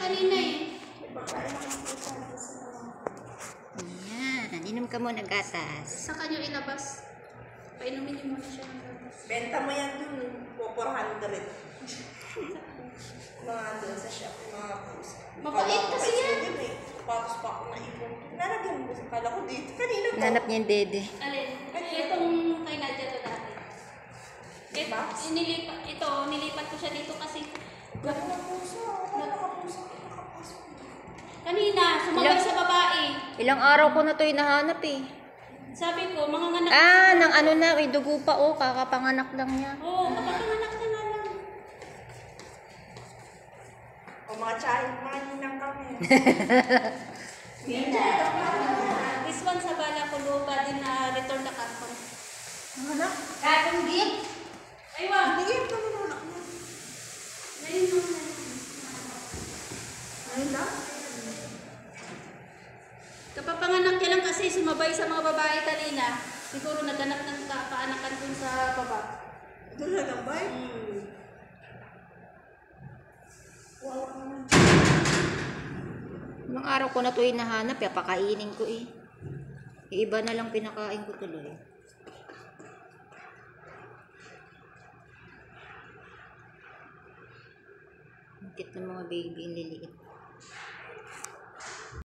kanina eh. Ayan, inom ka muna gatas. Sa kanya ilabas. Painumin niyo muna siya ng gatas. Benta mo yan dun, 400. Mga doon sa shop, mga pusa. Mabait kasi yan. Tapos pa ako naipon. Nalagyan mo sa kala ko dito. Kanina ko. Nanap niya yung dede. Alin? Itong kay Nadia to dati. Nilipat ko siya dito kasi Gano'n na pusa. Nakapusa. kanina, sumabay sa babae. Ilang araw ko na ito hinahanap eh. Sabi ko, mga nganak. Ah, nang ano na, may dugo pa oh, kakapanganak lang niya. Oo, kapapanganak na nga lang. O mga child, mga ninang kami. This one sa bala ko, lupa din na return the carbon. Ano? Carbon gift? Aywa. Hindi yan kami nuna. Ngayon mo na. Ayun lang? Kapapanganak niya lang kasi sumabay sa mga babae kanina. Siguro naghanap ng kaanakan dun sa baba. Doon na lang ba? Wow naman. Ilang araw ko na ito hinahanap, pakainin ko eh. Iba na lang pinakain ko tuloy. Ang cute ng mga baby, liliit.